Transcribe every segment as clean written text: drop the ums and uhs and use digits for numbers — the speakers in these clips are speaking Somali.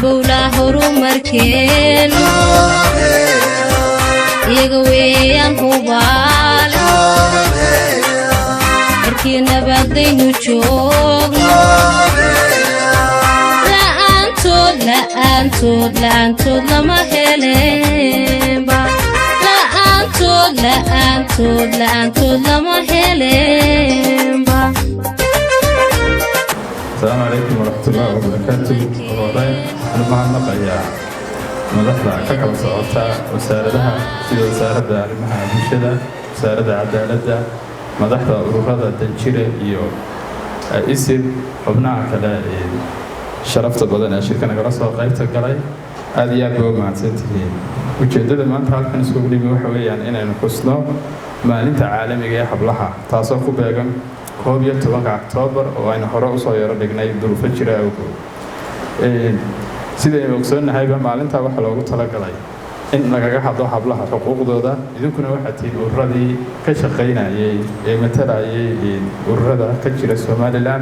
halbowla horumarkeenu iyaga weeyaan hubaal markii nabadaynu joogno la'aantood lama helenba la'aantood lama helenba. السلام عليكم ورحمة الله وبركاته. أنا معنا قيا مدحنا ككل صوتا وساردها في وسارد علمها بشدة وسارد عدالة مدحنا أروها تنشير يو اسم حبنا كلا شرفت بدنا شركة نجرسها قيت الجراي هذه أبو مع سنتين وجدد ما أنت هالكن سوقي بوحوي يعني إن نقصنا ما أنت عالمي جاي حبلها تاسوق بيجم كوبيا تبغى أكتوبر وأنا هراء صاير دقناي ظروف الشراء وكل سيدا يمكسون هاي بمعلن تابع حلوة تلاقي إن نجاح حضو حبلها حقوق ذا إذا كنا واحد الردي كشقينا مثلا الردة كشرة سومالي لام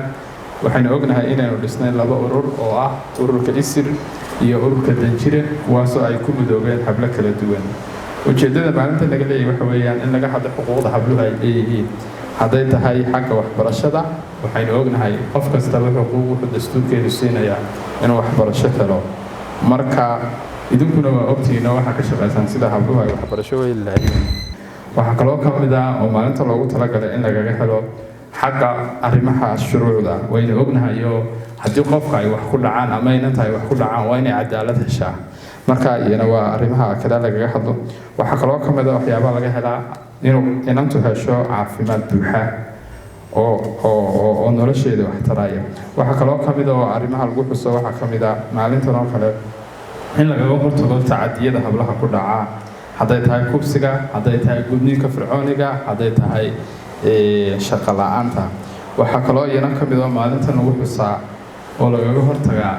وحين أجنها إنا ولسنا لبا أورور أو أورور كإسر يا أورور كدنشرة واسو أيكون دوبين حبلك للدوان وجدنا معلن تلاقي وحويان إن نجاح حضو حقوق حبلها hadday tahay xagga waxbarashada waxaynu ognahay qof kasta wuxuu dastuurkeedu siinaya inuu waxbarasho helo marka idinkuna waa ogtiina waxa ka shaqeysan sida habluhu ay waxbarasho way leeyihiin waxa kaloo ka mid ah oo maalinta loogu talagalay in lagaga helo xagga arrimaha shuruucda waynu ognahay haddii qofka ay wax ku dhacaan ama inay tahay wax ku dhacaan waa inay cadaalad heshaa marka iyana waa arrimaha kale lagaga hadlo waxa kaloo ka mid ah waxyaabaha laga helaa inantu hesho caafimaad buuxa oo nolosheeda wax taraya waxa kaloo ka mid ah oo arrimaha lagu xuso waxa ka mid ah maalintan oo kale in lagaga hortago tacadiyada hablaha ku dhaca hadday tahay kubsiga hadday tahay gudniinka fircooniga hadday tahay shaqo la'aanta waxa kaloo iyana ka mid ah maalintan lagu xusaa oo lagaga hortaga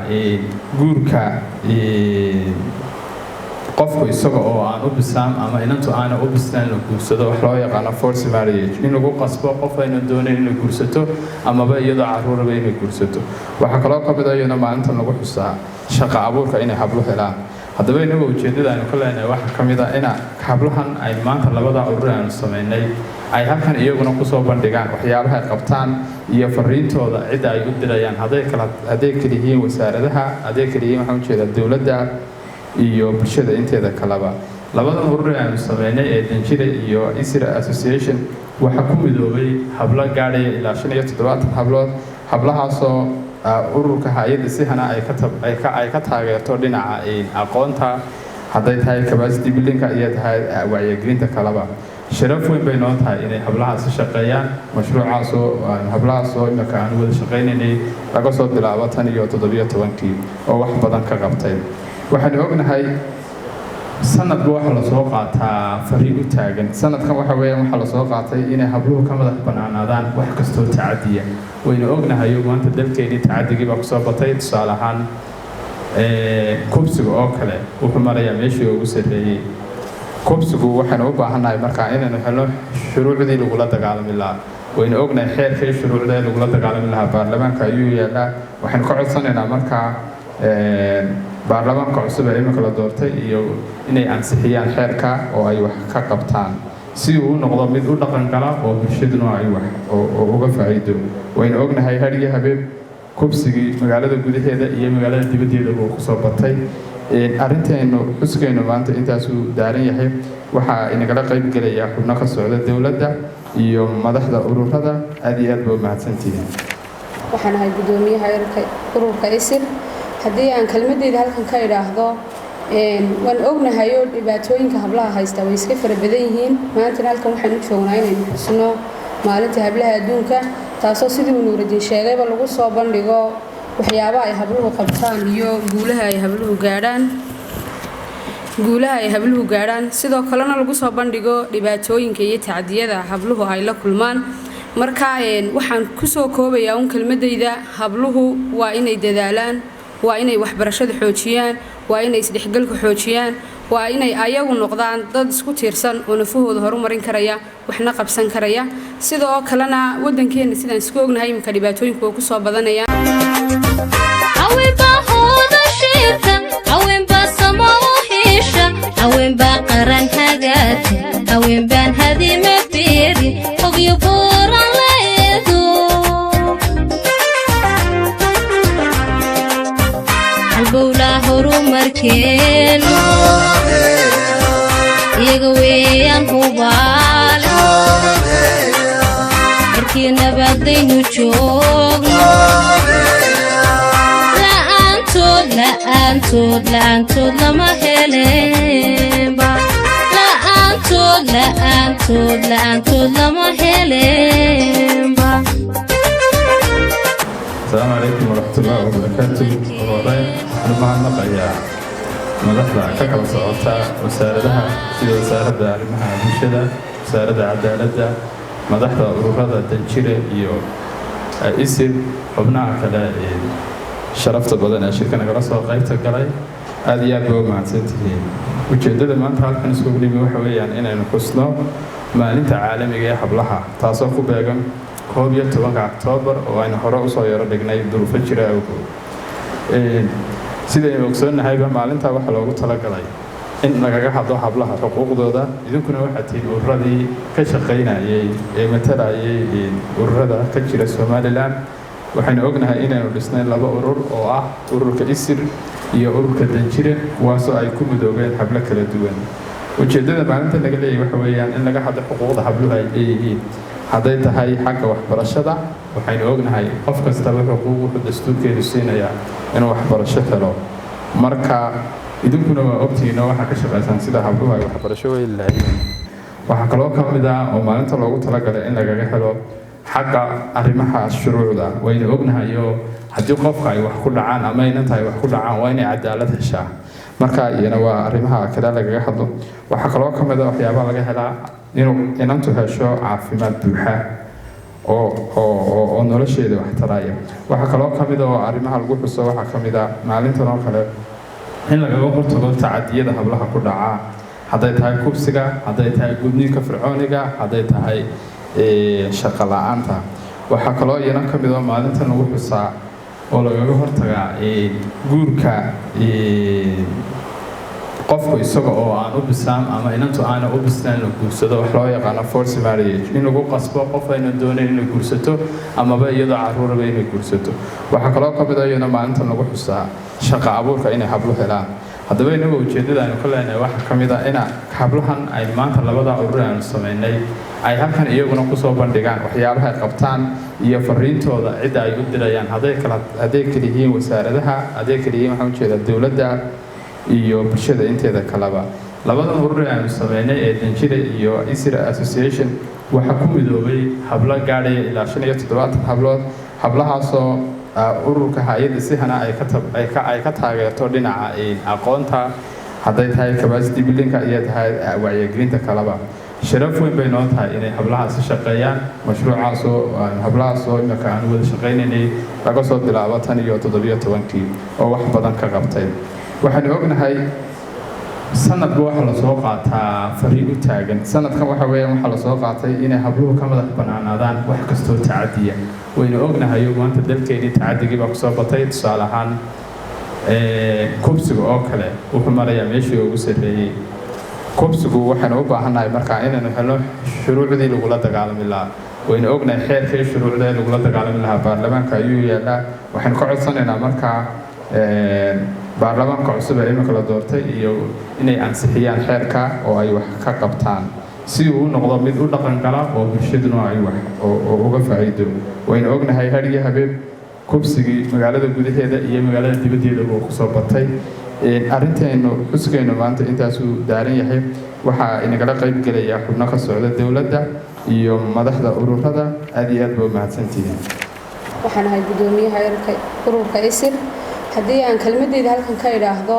guurka qofku isaga oo aan u bislaan ama inantu aan u bislaan la guursado wax loo yaqaan forced marriage in lagu qasbo qof ayna doonayn in la guursato ama ba iyadoo caruurba inay guursato waxa kaloo ka mid ah iyana maalintan lagu xusaa shaqo abuurka inay hablo helaan haddaba inaga ujeedada aynu ka leenahay waxa ka mid ah in hablahan ay maanta labada urur aanu sameynay ay halkan iyaguna ku soo bandhigaan waxyaabaha ay qabtaan iyo fariintooda cid ay u dirayaan hadday kala yihiin wasaaradaha hadday kala yihiin waxaan ujeedaa dowladda iyo bulshada inteeda kalaba labadan urur aanu sameynay ee Danjire iyo Isra Association waxa ku midoobay hablo gaadhay ilaa 57 hablood hablahaasoo ururka hay'adda sihana ay ka taageerto dhinaca aqoonta hadday tahay capacity building iyo tahay wacyigelinta kalaba sharaf weyn bay noo tahay inay hablahaas shaqeeyaan mashruucaas oo hablahaas oo imika aan wada shaqeynay laga soo bilaabo 17 oo wax badan ka qabtay waxaan ognahay sanadba waxa la soo qaataa fariin u taagan sanadkan waxa weeyaan waxa la soo qaatay inay habluhu ka madax banaanaadaan wax kastoo tacadiya wayna ognahay maanta dalkeena tacadigii baa ku soo batay tusaale ahaan kubsiga oo kale wuxuu marayaa meeshii ugu sarreeyay kubsigu waxaan u baahanahay markaa inaynu helno shuruucdii lagula dagaalami lahaa wayna ognahay xeerkii shuruucda lagula dagaalami lahaa baarlamaanka ayuu yaalaa waxaan ka codsanaynaa markaa baarlamaanka cusub ee imika la doortay iyo inay ansixiyaan xeerka oo ay wax ka qabtaan si uu noqdo mid u dhaqan gala oo bulshaduna ay wax oo uga faa'iido wayna ognahay hadiya habeen kubsigii magaalada gudaheeda iyo magaalada dibaddeeda oo ku soo batay arrinteenu xuskeenu maanta intaas uu daaran yahay waxa inagala qayb galaya xubno ka socda dawladda iyo madaxda ururada aad iyo aad baa mahadsantihiin waxaan ahay gudoomiyaha ururka ISIR haddii aan kelmadeyda halkan ka idhaahdo waan ognahay oo dhibaatooyinka hablaha haysta way iska fara badan yihiin maanta halkan waxaan u joognaa inaynu xusno maalinta hablaha adduunka taasoo sidii uu Nuuraddiin sheegayba lagu soo bandhigo waxyaabaha ay habluhu qabtaan iyo guulaha ay habluhu gaadhaan sidoo kalena lagu soo bandhigo dhibaatooyinka iyo tacadiyada habluhu ay la kulmaan marka waxaan ku soo koobayaa kelmadeyda habluhu waa inay dadaalaan waa inay waxbarashada xoojiyaan waa inay isdhexgalka xoojiyaan waa inay ayagu noqdaan dad isku tiirsan oo nafahooda horumarin karaya waxna qabsan karaya sidoo kalena wadankeena sidaan isku ognahay imka dhibaatooyinku ku soo badanayaan khayrka haween baa samo u hesha haween baa qaran hagaata haween baan hadima beeri ogyo buuran leedo halbowlaa horumarkeenu iyaga weeyaan hubaal markii nabadaynu joogno la'aantood lama helenba la'aantood lama helenba. السلام عليكم ورحمة الله وبركاته. وراي أنا mahadnaqaya madaxda ka kala socota wasaaradaha sida wasaaradda arrimaha bulshada, wasaaradda cadaaladda, madaxda ururada danjire iyo isir xubnaha kale ee sharafta badan ee shirka nagala soo qaybta galay. aad iyo aad baa mahadsantihiin. ujeedada maanta halkan isugu nimi waxa weeyaan inaynu xusno maalinta caalamiga ee hablaha taasoo ku beegan 11 Oktoobar oo aynu hore u soo yaro dhignay duruufo jira awgood. sidaynu ogsoonahay maalinta waxa loogu talagalay in lagaga hadlo hablaha xuquuqdooda. idinkuna waxaad tihiin ururadii ka shaqaynayay ee matalayay ururada ka jira Somaliland. waxaynu ognahay inaynu dhisnay 2 urur oo ah ururka isir iyo ururka danjire kuwaasoo ay ku midoobeen hablo kala duwan. ujeedada maalinta laga leeyahay waxa weeyaan in laga hadlo xuquuqda habluhu ay leeyihiin hadday tahay xagga waxbarashada. waxaynu ognahay qof kastaba xuquuq wuxuu dastuurkeedu siinayaa inuu waxbarasho helo. marka idinkuna waa ogtihiin oo waxaa ka shaqaysan sida habluhu ay waxbarasho u heli lahaayeen. waxaa kaloo ka mid ah oo maalinta loogu talagalay in lagaga helo xagga arrimaha shuruucda. waynu ognahay oo haddii qofka ay wax ku dhacaan ama inantahay wax ku dhacaan waa inay cadaalad heshaa. marka iyana waa arrimaha kale lagaga hadlo. waxaa kaloo ka mid ah waxyaabaha laga helaa inuu inantu hesho caafimaad buuxa oo nolosheeda wax taraya. waxaa kaloo ka mid ah oo arrimaha lagu xuso waxaa ka mid ah maalintan oo kale in lagaga hortago tacadiyada hablaha ku dhaca, hadday tahay kubsiga, hadday tahay gudniinka fircooniga, hadday tahay shaqo la'aanta. waxaa kaloo iyana ka mid ah maalintan lagu xusaa oo lagaga hortagaa guurka qofku isaga oo aan u bislaan ama inantu aana u bislaan la guursado, wax loo yaqaano forced marriage, in lagu qasbo qof ayna doonayn inay guursato amaba iyadoo caruuraba inay guursato. waxaa kaloo ka mid ah iyana maalintan lagu xusaa shaqo abuurka inay hablo helaan. haddaba inaga ujeedada aynu ka leenahay waxaa ka mid ah in hablahan ay maanta 2 urur aynu samaynay ay halkan iyaguna kusoo bandhigaan waxyaabaha ay qabtaan iyo fariintooda cidda ay u dirayaan. hadday kala yihiin wasaaradaha, hadday kala yihiin waxaan ujeedaa dowladda iyo bulshada inteeda kaleba. 2 urur aynu samaynay ee danjire iyo isir association waxaa ku midoobay hablo gaadhaya ilaa 75 hablood. hablahaasoo ururka hay'adda sihana ay ka taageerto dhinaca aqoonta, hadday tahay capacity building iyo tahay wacyigelinta kaleba. sharaf weyn bay noo tahay inay hablahaasi shaqeeyaan. mashruucaasoo hablahaasoo imika aan wada shaqaynaynay laga soo bilaabo 17 oo wax badan ka qabtay. waxaanu ognahay sanadba waxa la soo qaataa fariin u taagan. sanadkan waxa weeyaan waxa la soo qaatay inay habluhu ka madax bannaanaadaan wax kastoo tacadiya. waynu ognahay maanta dalkeennii tacadigii baa kusoo batay. tusaale ahaan kubsiga oo kale wuxuu marayaa meeshii ugu sarreeyey. kubsigu waxaynu u baahannahay markaa inaynu helno shuruucdii lagula dagaalami lahaa. waynu ognahay xeerkii shuruucda ee lagula dagaalami lahaa baarlamaanka ayuu yaallaa. waxaynu ka codsanaynaa markaa baarlamaanka cusub ee imika la doortay iyo inay ansixiyaan xeerka oo ay wax ka qabtaan si uu noqdo mid u dhaqan gala oo bulshaduna ay wax uga faa'iido. waynu ognahay har iyo habeen kubsigii magaalada gudaheeda iyo magaalada dibaddeeda uu kusoo batay. arrinteenu xuskeenu maanta intaasuu daaran yahay. waxaa inagala qayb gelaya xubno ka socda dowladda iyo madaxda ururada. aad iyo aad baa mahadsantihiin. waxaan ahay gudoomiyaha ururka isir. haddii aan kelmadeyda halkan ka idhaahdo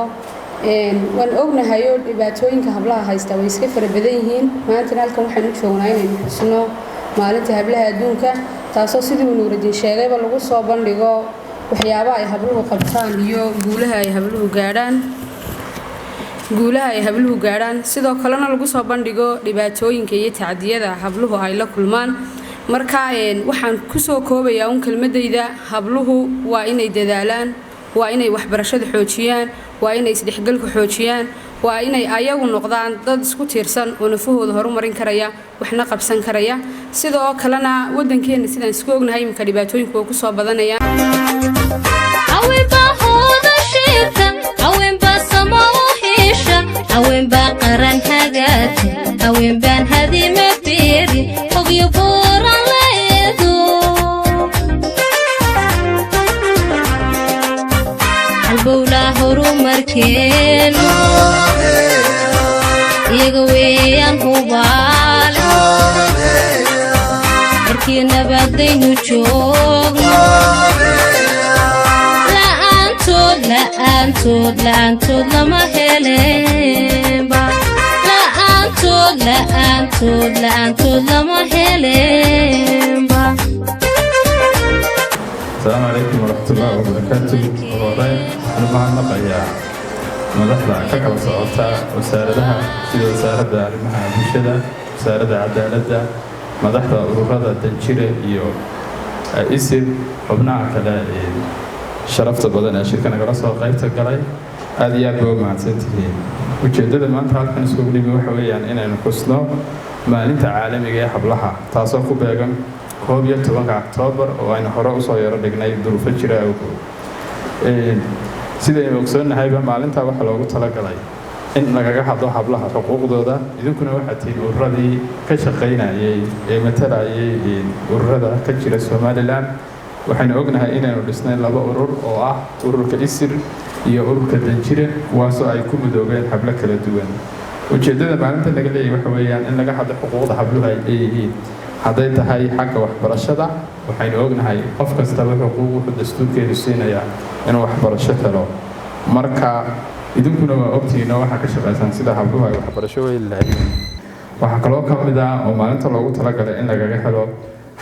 waan ognahay oo dhibaatooyinka hablaha haysta way iska fara badan yihiin. maantana halkan waxaan u joognaa inaynu xusno maalinta hablaha adduunka, taasoo sidii uu Nuurudiin sheegayba lagu soo bandhigo waxyaabaha ay habluhu qabtaan iyo guulaha ay habluhu gaadhaan. sidoo kalena lagu soo bandhigo dhibaatooyinka iyo tacadiyada habluhu ay la kulmaan. marka waxaan kusoo koobayaa kelmadeyda habluhu waa inay dadaalaan, waa inay waxbarashada xoojiyaan waa inay isdhexgalka xoojiyaan waa inay ayagu noqdaan dad isku tiirsan oo nafahooda horumarin karaya waxna qabsan karaya sidoo kalena wadankeena sidaan isku ognahay imka dhibaatooyinku oo ku soo badanaya haween baa qaran hagaati haween baan hadima beeri ogyo buuran leedo halbowlaa horumarkeenu iyaga weeyaan hubaal markii nabadaynu joogno la'aantood lama helenba la'aantood lama helenba. السلام عليكم ورحمة الله وبركاته. وراي أنا mahadnaqayaa madaxda ka kala socota wasaaradaha sida wasaaradda arrimaha bulshada, wasaaradda cadaaladda, madaxda ururada danjire iyo isir xubnaha kale sharafta badan ee shirka nagala soo qaybta galay aad iyo aad baa mahadsantihiin. ujeedada maanta halkan isugu dhimi waxa weeyaan inaynu xusno maalinta caalamiga ee hablaha taasoo ku beegan 11 Oktoobar oo aynu hore u soo yaro dhignay duruufo jira awgood. sidaynu ogsoonahay maalinta waxa loogu talagalay in lagaga hadlo hablaha xuquuqdooda idinkuna waxaad tihiin ururadii ka shaqaynayay ee matalayay ururada ka jira Somaliland. waxaynu ognahay inaynu dhisnay 2 urur oo ah ururka isir iyo ururka danjire kuwaasoo ay ku midoobeen hablo kala duwan. ujeedada maalinta laga leeyahay waxa weeyaan in laga hadlo xuquuqda habluhu ay leeyihiin hadday tahay xagga waxbarashada. waxaynu ognahay qof kastaba xuquuq wuxuu dastuurkeedu siinayaa inuu waxbarasho helo. marka idinkuna waa ogtihiin oo waxaa ka shaqaysan sida habluhu ay waxbarasho u heli lahaayeen. waxaa kaloo ka mid ah oo maalinta loogu talagalay in lagaga helo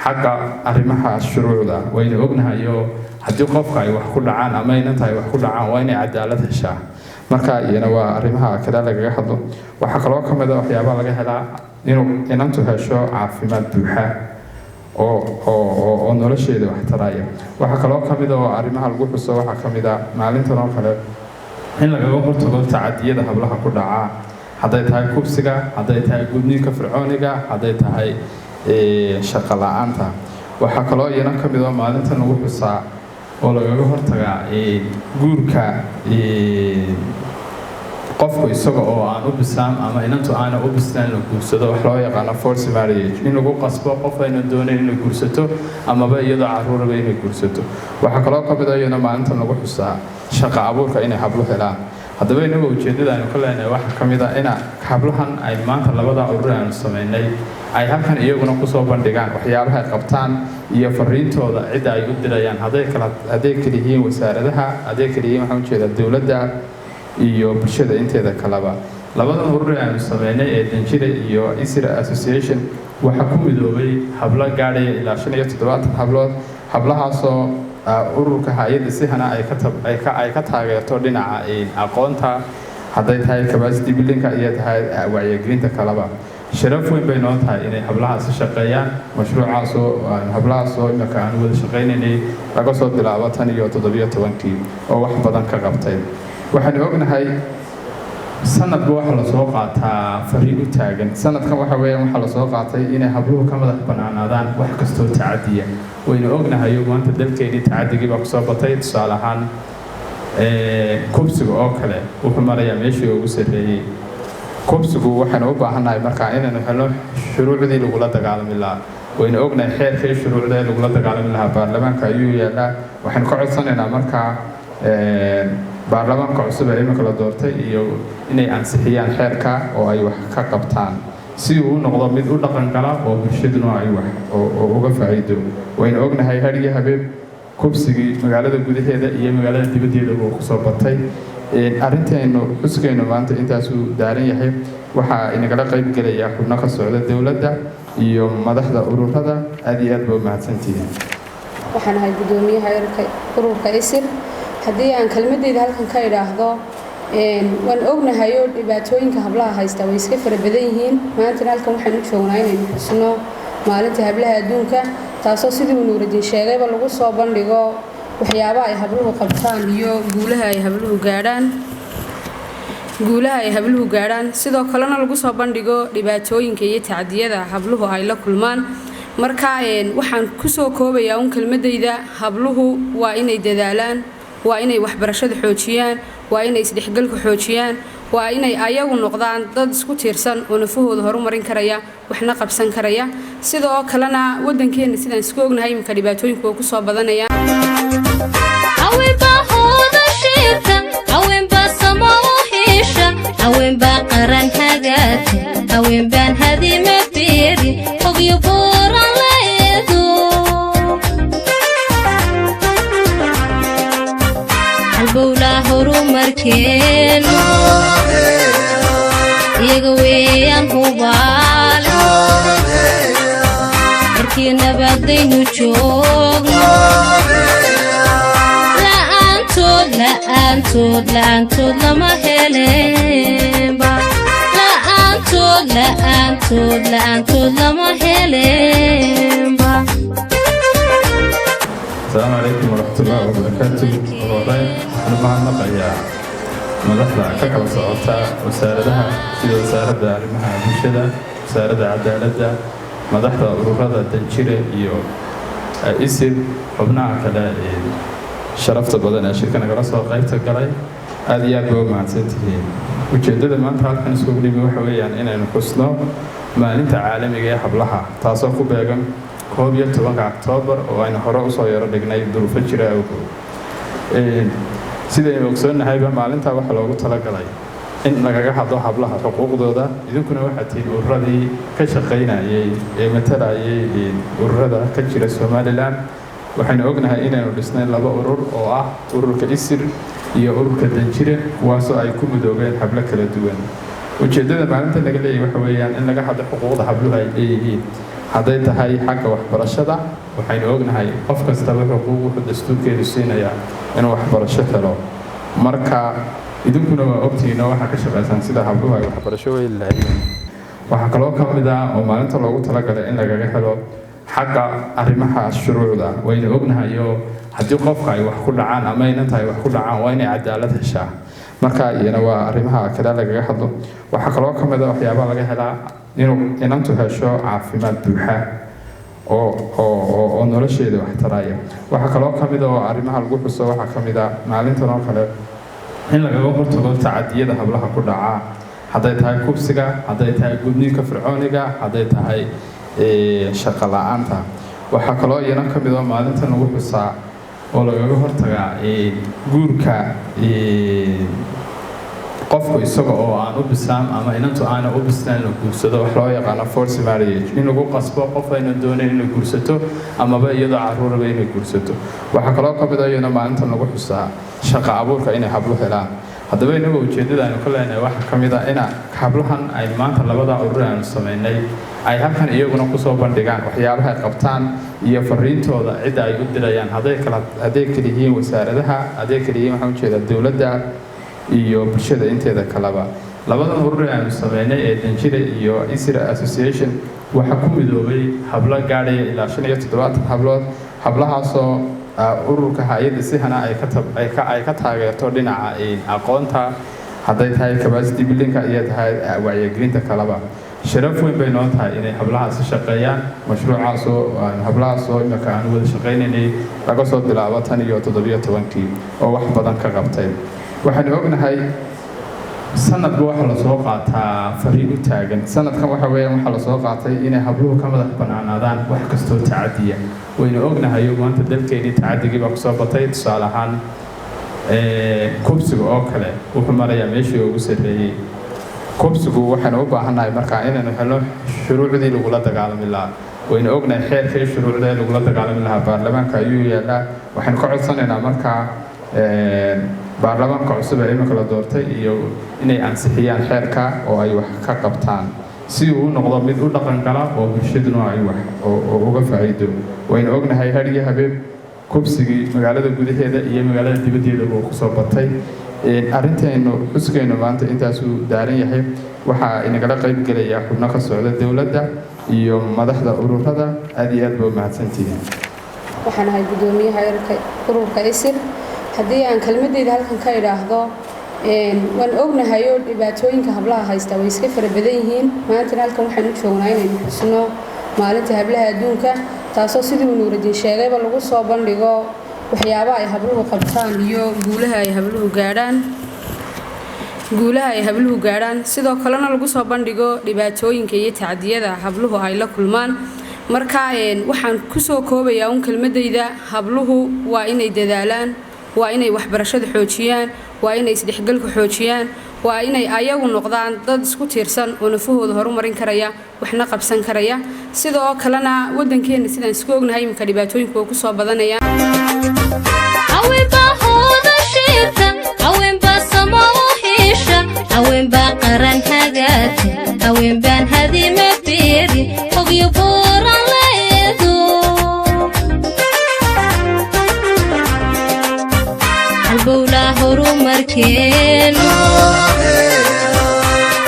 xagga arrimaha shuruucda. waynu ognahay oo haddii qofka ay wax ku dhacaan ama inantahay wax ku dhacaan waa inay cadaalad heshaa. marka iyana waa arrimaha kale lagaga hadlo. waxaa kaloo ka mid ah waxyaabaha laga helaa inuu inantu hesho caafimaad buuxa oo nolosheeda wax taraya. waxaa kaloo ka mid ah oo arrimaha lagu xuso waxaa ka mid ah maalintan oo kale in lagaga hortago tacadiyada hablaha ku dhaca hadday tahay kubsiga hadday tahay gudniinka fircooniga hadday tahay shaqo la'aanta. waxaa kaloo iyana ka mid ah maalintan lagu xusaa oo lagaga hortagaa guurka qofku isaga oo aan u bislaan ama inantu aana u bislaan inuu guursado wax loo yaqaano forced marriage in lagu qasbo qof ayna doonayn inay guursato amaba iyadoo caruuraba inay guursato. waxaa kaloo ka mid ah iyana maalintan lagu xusaa shaqo abuurka inay hablo helaan. haddaba inaga ujeedada aynu ka leenahay waxaa ka mid ah in hablahan ay maanta 2 urur aynu samaynay ay halkan iyaguna kusoo bandhigaan waxyaabaha ay qabtaan iyo fariintooda cidda ay u dirayaan hadday kala yihiin wasaaradaha hadday kala yihiin waxaan ujeedaa dowladda iyo bulshada inteeda kaleba. 2 urur aynu samaynay ee danjire iyo isir association waxaa ku midoobay hablo gaadhaya ilaa 75 hablood. hablahaasoo ururka hay'adda sihana ay ka taageerto dhinaca aqoonta hadday tahay capacity building iyo tahay wacyigelinta kaleba. sharaf weyn bay noo tahay inay hablahaasi shaqeeyaan mashruucaasoo hablahaasoo imika aan wada shaqaynaynay laga soo bilaabo 17 oo wax badan ka qabtay. waxaanu ognahay sanadba waxa la soo qaataa fariin u taagan. sanadkan waxa weeyaan waxa la soo qaatay inay habluhu ka madax banaanaadaan wax kastoo tacadiya. waynu ognahay maanta dalkeedii tacadigii baa kusoo batay. tusaale ahaan kubsiga oo kale wuxuu marayaa meeshii ugu sarreeyey. kubsigu waxaynu u baahannahay markaa inaynu helno shuruucdii lagula dagaalami lahaa. waynu ognahay xeerkii shuruucda ee lagula dagaalami lahaa baarlamaanka ayuu yaallaa. waxaynu ka codsanaynaa markaa baarlamaanka cusub ee imika la doortay iyo inay ansixiyaan xeerka oo ay wax ka qabtaan si uu noqdo mid u dhaqan gala oo bulshaduna ay wax oo uga faa'iido. waynu ognahay har iyo habeen kubsigii magaalada gudaheeda iyo magaalada dibaddeeda uu ku soo batay. arrinteenu xuskeenu maanta intaasuu daaran yahay. waxaa inagala qayb gelaya xubno ka socda dowladda iyo madaxda ururada. aad iyo aad baa mahadsantihiin. waxaan ahay gudoomiyaha ururka isir. haddii aan kelmadeyda halkan ka idhaahdo waan ognahay oo dhibaatooyinka hablaha haysta way iska fara badan yihiin. maanta halkan waxaan u joognaa inaynu xusno maalinta hablaha adduunka taasoo sidii uu Nuuruddin sheegayba lagu soo bandhigo waxyaabaha ay habluhu qabtaan iyo guulaha ay habluhu gaadhaan sidoo kalena lagu soo bandhigo dhibaatooyinka iyo tacdiyada habluhu ay la kulmaan marka waxaan ku soo koobayaa kelmadayda habluhu waa inay dadaalaan waa inay waxbarashada xoojiyaan waa inay isdhexgalka xoojiyaan waa inay ayagu noqdaan dad isku tiirsan oo nafahooda horumarin karaya waxna qabsan karaya sidoo kalena wadankeena sidaan isku ognahay imka dhibaatooyinku oo ku soo badanaya haweenbaa qaran hagaata haweenbaan hadima fiiri ogyo buuran leedo halbowlaa horumarkeenu iyaga weeyaan hubaale markii nabadaynu joogno la'aantood lama helenba la'aantood lama helenba. السلام عليكم ورحمة الله وبركاته. وراي أنا mahadnaqayaa madaxda ka kala socota wasaaradaha sida wasaaradda arrimaha bulshada, wasaaradda cadaaladda, madaxda ururada danjire iyo isir xubnaha kale sharafta badan ee shirka nagala soo qaybta galay aad iyo aad baa u mahadsantihiin. ujeeddada maanta halkan isugu dhimi waxa weeyaan inaynu xusno maalinta caalamiga ee hablaha taasoo ku beegan 11 Oktoobar oo aynu hore usoo yaro dhignay duruufo jira awgood. sidaynu ogsoonahay maalintaa waxaa loogu talagalay in lagaga hadlo hablaha xuquuqdooda idinkuna waxaa tihiin ururadii ka shaqaynayay ee matalayay ururada ka jira Somaliland. waxaynu ognahay inaynu dhisnay 2 urur oo ah ururka isir iyo ururka danjire kuwaasoo ay ku midoobeen hablo kala duwan. ujeeddada maalinta laga leeyahay waxa weeyaan in laga hadlo xuquuqda habluhu ay leeyihiin hadday tahay xagga waxbarashada. waxaynu ognahay qof kastaba xuquuq wuxuu dastuurkeedu siinayaa inuu waxbarasho helo. marka idinkuna waa ogtihiin oo waxaa ka shaqaysan sida habluhu ay waxbarasho weyn lahaayeen. waxaa kaloo ka mid ah oo maalinta loogu talagalay in lagaga helo xagga arrimaha shuruucda. waynu ognahay oo haddii qofka ay wax ku dhacaan ama aynan tahay wax ku dhacaan waa inay cadaalad heshaa. marka iyana waa arrimaha kale lagaga hadlo. waxaa kaloo ka mid ah waxyaabaha laga helaa inuu inantu hesho caafimaad buuxa oo nolosheeda wax taraya. waxaa kaloo ka mid ah oo arrimaha lagu xuso waxaa ka mid ah maalintan oo kale in lagaga hortago tacadiyada hablaha ku dhaca hadday tahay kubsiga, hadday tahay gudniinka fircooniga, hadday tahay shaqo la'aanta. waxaa kaloo iyana ka mid ah maalintan lagu xusaa oo lagaga hortagaa guurka qofku isaga oo aan u bislaan ama inantu aana u bislaan inuu guursado wax loo yaqaano forced marriage in lagu qasbo qof ayna doonayn inay guursato amaba iyadoo carruuraba inay guursato. waxaa kaloo ka mid ah iyana maalintan lagu xusaa shaqo abuurka inay hablo helaan. haddaba inaga ujeeddada aynu ka leenahay waxaa ka mid ah in hablahan ay maanta 2 urur aynu samaynay ay halkan iyaguna kusoo bandhigaan waxyaabaha ay qabtaan iyo fariintooda cidda ay u dirayaan hadday kala yihiin wasaaradaha, hadday kala yihiin waxaan ujeedaa dowladda iyo bulshada inteeda kaleba. 2 urur aynu samaynay ee danjire iyo isir association waxaa ku midoobay hablo gaadhaya ilaa 75 hablood. hablahaasoo ururka hay'adda sihana ay ka taageerto dhinaca aqoonta hadday tahay capacity building iyo tahay wacyigelinta kaleba. sharaf weyn bay noo tahay inay hablahaasi shaqeeyaan mashruucaasoo hablahaasoo imika aan wada shaqaynaynay laga soo bilaabo 17 oo wax badan ka qabtay. waxaanu ognahay sanadba waxa la soo qaataa fariin u taagan. sanadkan waxa weeyaan waxa la soo qaatay inay habluhu ka madax bannaanaadaan wax kastoo tacadiya. waynu ognahay maanta dalkeennii tacadigii baa kusoo batay. tusaale ahaan kubsiga oo kale wuxuu marayaa meeshii ugu sarreeyey. kubsigu waxaynu u baahannahay markaa inaynu helno shuruucdii lagula dagaalami lahaa. waynu ognahay xeerkii shuruucda lagula dagaalami lahaa baarlamaanka ayuu yaallaa. waxaynu ka codsanaynaa markaa baarlamaanka cusub ee imika la doortay iyo inay ansixiyaan xeerka oo ay wax ka qabtaan si uu noqdo mid u dhaqan gala oo bulshaduna ay wax uga faa'iido. waynu ognahay har iyo habeen kubsigii magaalada gudaheeda iyo magaalada dibaddeeda uu ku soo batay. arrinteenu xuskeennu maanta intaasuu daaran yahay. waxaa inagala qayb gelaya xubno ka socda dowladda iyo madaxda ururada. aad iyo aad baa u mahadsantihiin. waxaan ahay gudoomiyaha ururka ISIR haddii aan kelmadeyda halkan ka idhaahdo waan ognahay oo dhibaatooyinka hablaha haysta way iska fara badan yihiin maanta halkan waxaan u joognaa inaynu xusno maalinta hablaha adduunka taasoo sidii uu Nuurudiin sheegayba lagu soo bandhigo waxyaabaha ay habluhu qabtaan iyo guulaha ay habluhu gaadhaan sidoo kalena lagu soo bandhigo dhibaatooyinka iyo tacdiyada habluhu ay la kulmaan marka waxaan ku soo koobayaa kelmadeyda habluhu waa inay dadaalaan waa inay waxbarashada xoojiyaan waa inay isdhexgalka xoojiyaan waa inay ayagu noqdaan dad isku tiirsan oo nafahooda horumarin karaya waxna qabsan karaya sidoo kalena wadankeena sidaan isku ognahay imka dhibaatooyinku oo ku soo badanaya haweenbaa qaran hagaata haweenbaan hadima beeri ogyo buuran leedo halbowlaa horumarkeenu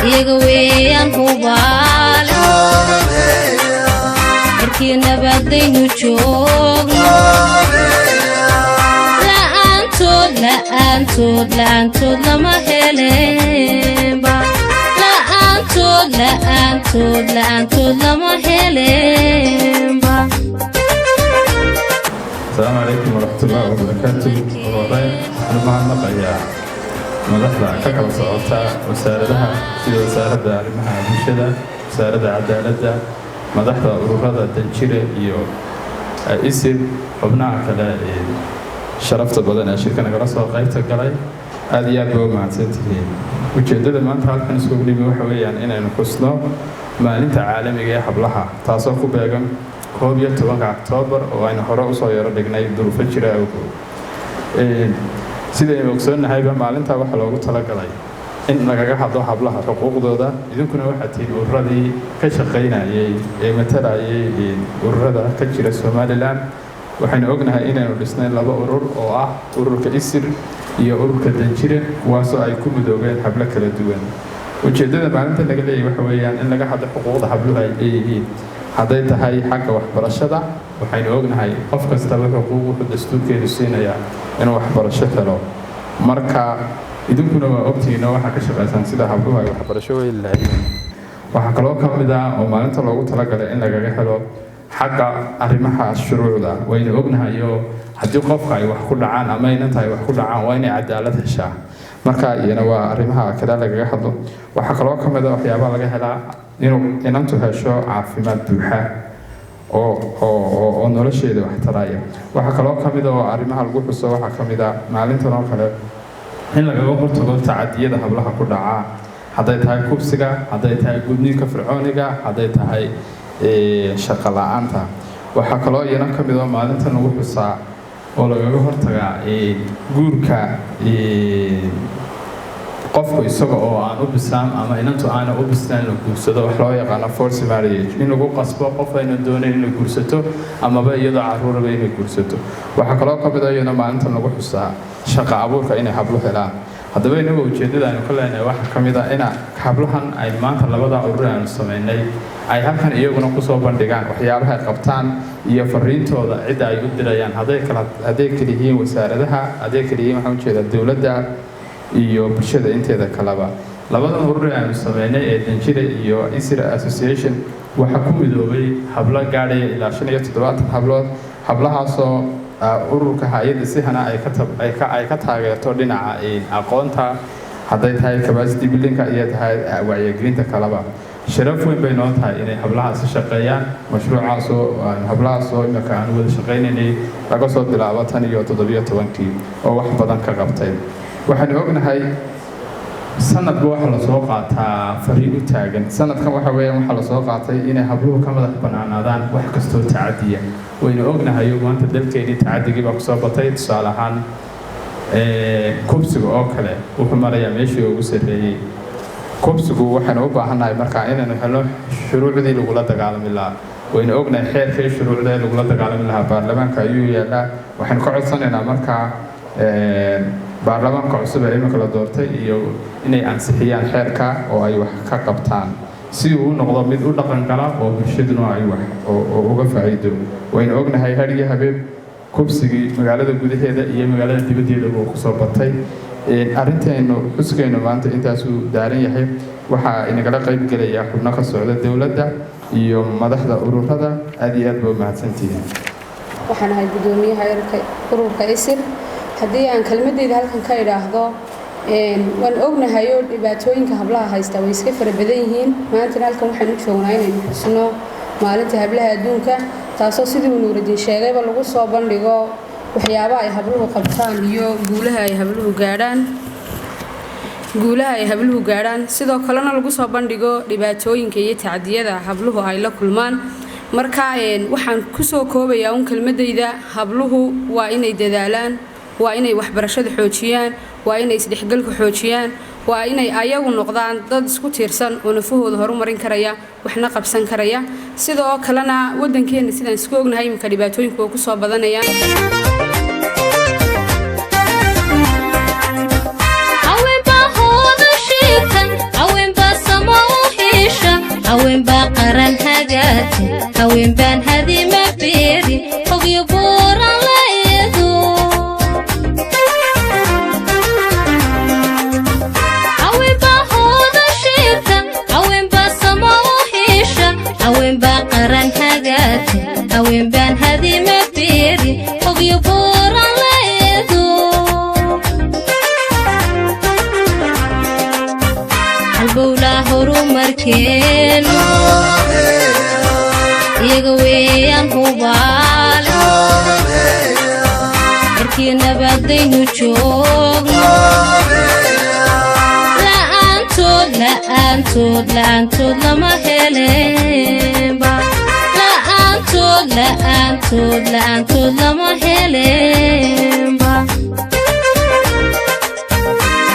iyaga weeyaan hubaale markii nabadaynu joogno la'aantood lama helenba la'aantood lama helenba. السلام عليكم ورحمة الله وبركاته. أنا mahadnaqayaa madaxda ka kala socota wasaaradaha sida wasaaradda arrimaha bulshada, wasaaradda cadaaladda, madaxda ururada Danjire iyo ISIR xubnaha kale sharafta badan ee shirka nagala soo qaybta galay aad iyo aad baa mahadsantihiin. ujeedada maanta halkan isugu nimi waxa weeyaan inaynu xusno maalinta caalamiga ee hablaha taasoo ku beegan 11 Oktoobar oo aynu hore u soo yaro dhignay duruufo jira awgood. sidaynu ogsoonahay maalinta waxa loogu talagalay in lagaga hadlo hablaha xuquuqdooda idinkuna waxaad tihiin ururadii ka shaqaynayay ee matalayay ururada ka jira Somaliland. waxaynu ognahay inaynu dhisnay 2 urur oo ah ururka ISIR iyo ururka Danjire kuwaasoo ay ku midoobeen hablo kala duwan. ujeedada maalinta laga leeyahay waxa weeyaan in laga hadlo xuquuqda habluhu ay leeyihiin hadday tahay xagga waxbarashada waxaynu ognahay qof kasta wuxuu dastuurkeedu siinayaa inuu waxbarasho helo marka idinkuna waa ogtihiin waxa ka shaqaysan sida habluhu ay waxbarasho way leeyihiin. waxa kaloo ka mid ah oo maalinta loogu talagalay in lagaga helo xagga arrimaha shuruucda waynu ognahay haddii qofka ay wax ku dhacaan ama inanta ay wax ku dhacaan waa inay cadaalad heshaa marka iyana waa arrimaha kale lagaga hadlo. waxa kaloo ka mid ah waxyaabaha laga helaa inuu inantu hesho caafimaad buuxa oo nolosheeda wax taraya. waxa kaloo ka mid ah oo arrimaha lagu xuso waxa ka mid ah maalintan oo kale in lagaga hortago tacadiyada hablaha ku dhaca hadday tahay kubsiga hadday tahay gudniinka fircooniga hadday tahay shaqo la'aanta. waxa kaloo iyana ka mid ah maalintan lagu xusaa oo lagaga hortagaa guurka qofku isaga oo aan u bislaan ama inantu aan u bislaan la guursado wax loo yaqaan forced marriage in lagu qasbo qof ayna doonayn inay guursato amaba iyadoo caruuraba inay guursato. waxa kaloo ka mid ah iyana maalintan lagu xusaa shaqo abuurka inay hablo helaan. haddaba inaga ujeedada aynu ka leenahay waxa ka mid ah in hablahan ay maanta 2 urur aynu sameynay ay halkan iyaguna ku soo bandhigaan waxyaabaha ay qabtaan iyo fariintooda cidda ay u dirayaan hadday kala yihiin wasaaradaha hadday kala yihiin waxaan ujeedaa dowladda iyo bulshada inteeda kaleba. 2 urur aynu sameynay ee Danjire iyo ISIR Association waxa ku midoobay hablo gaadhay ilaa 75 hablood hablahaasoo ururka hay'adda sihana ay ka taageerto dhinaca aqoonta hadday tahay capacity building iyo tahay wacyigelinta kaleba. sharaf weyn bay noo tahay inay hablahaasi shaqeeyaan mashruucaasoo hablahaasoo imika aan wada shaqaynaynay laga soo bilaabo 17 oo wax badan ka qabtay. waxaanu ognahay sanadba waxa la soo qaataa fariin u taagan sanadkan waxa weeyaan waxa la soo qaatay inay habluhu ka madax banaanaadaan wax kastoo tacadiya. waynu ognahay maanta dalkeedii tacadigii baa kusoo batay tusaale ahaan kubsiga oo kale wuxuu marayaa meeshii ugu sarreeyay. kubsigu waxaanu u baahannahay markaa inaynu helno shuruucdii lagula dagaalami lahaa. waynu ognahay xeerkii shuruucda lagula dagaalami lahaa baarlamaanka ayuu yaalaa. waxaynu ka codsanaynaa markaa baarlamaanka cusub ee imika la doortay iyo inay ansixiyaan xeerka oo ay wax ka qabtaan si uu noqdo mid u dhaqan gala oo bulshaduna ay wax oo uga faa'iido. waynu ognahay har iyo habeen kubsigii magaalada gudaheeda iyo magaalada dibaddeeda uu ku soo batay arrinteenu xuskeennu maanta intaasuu daaran yahay waxaa inagala qayb gelaya xubno ka socda dowladda iyo madaxda ururada aad iyo aad baa mahadsantihiin waxaan ahay gudoomiyaha ururka ISIR haddii aan kelmadeyda halkan ka idhaahdo waan ognahay oo dhibaatooyinka hablaha haysta way iska fara badan yihiin maantana halkan waxaan u joognaa inaynu xusno maalinta hablaha adduunka taasoo sidii uu Nuurudiin sheegayba lagu soo bandhigo waxyaabaha ay habluhu qabtaan iyo guulaha ay habluhu gaadhaan sidoo kalena lagu soo bandhigo dhibaatooyinka iyo tacdiyada habluhu ay la kulmaan marka waxaan ku soo koobayaa kelmadeyda habluhu waa inay dadaalaan waa inay waxbarashada xoojiyaan waa inay isdhexgalka xoojiyaan waa inay ayagu noqdaan dad isku tiirsan oo nafahooda horumarin karaya waxna qabsan karaya sidoo kalena wadankeena sidaan isku ognahay imka dhibaatooyinku oo ku soo badanayaan qaran hagaati haween baan hadima beeri ogyo buuran la eedo haween baa hooda shiirta haween baa samo u hiisha haween baa qaran hagaati haween baan hadima beeri ogyo buuran la eedo halbowlaa horumarkeenu iyaga weeyaan hubaale markii nabadaynu joogno la'aantood lama helenba la'aantood lama helenba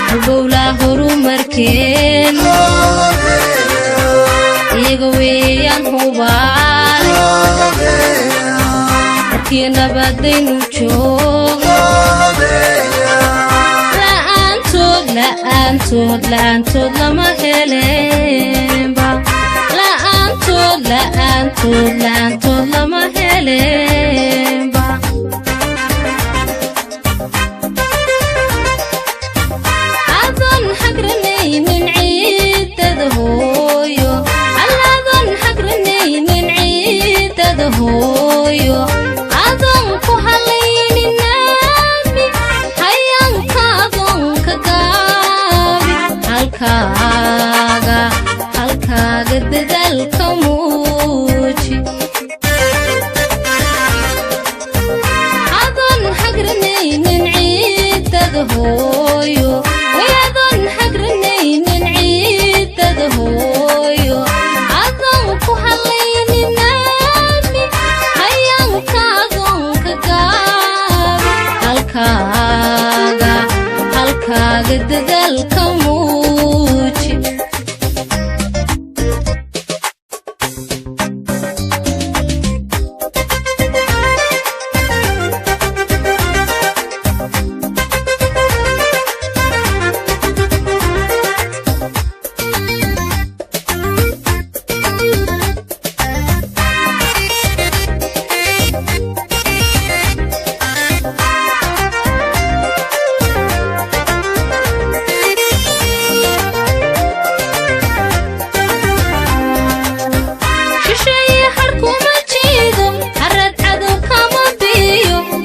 halbowlaa horumarkeenu iyaga weeyaan hubaale markii nabadaynu joogno la'aantood lama helenba la'aantood lama helenba adan xagranaynin ciidada hooyo hooyo adan ku halaynin naami hayanka adoonka gaabi halkaaga dadaalka muuji adan xagranaynin ciidada hooyo adan xagranaynin ciidada hooyo adan ku halaynin halkaaga dadaalka muuji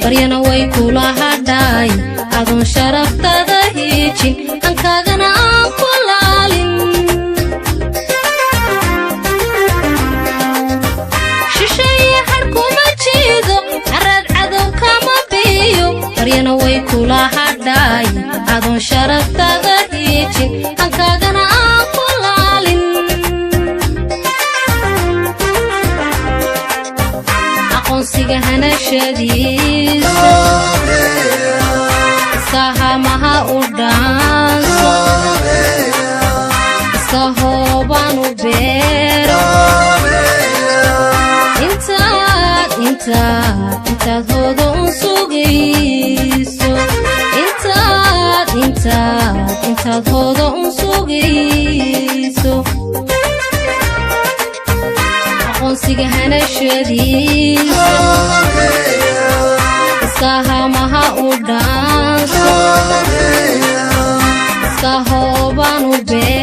baryana way kula hadhay adoon sharaftada hiijin hankaagana aan ku laalin shisheeye harkuma jiido harad cadow kama biyo baryana way kula hadhay adoon sharaftada hiijin hankaagana aan ku laalin aqoonsiga hanashadiisa sahamaha u dhaanso sahoobaan u beero intaad hooda un sugayso intaad hooda un sugayso aqoonsiga hanashadiisa dhulka hoobanu beer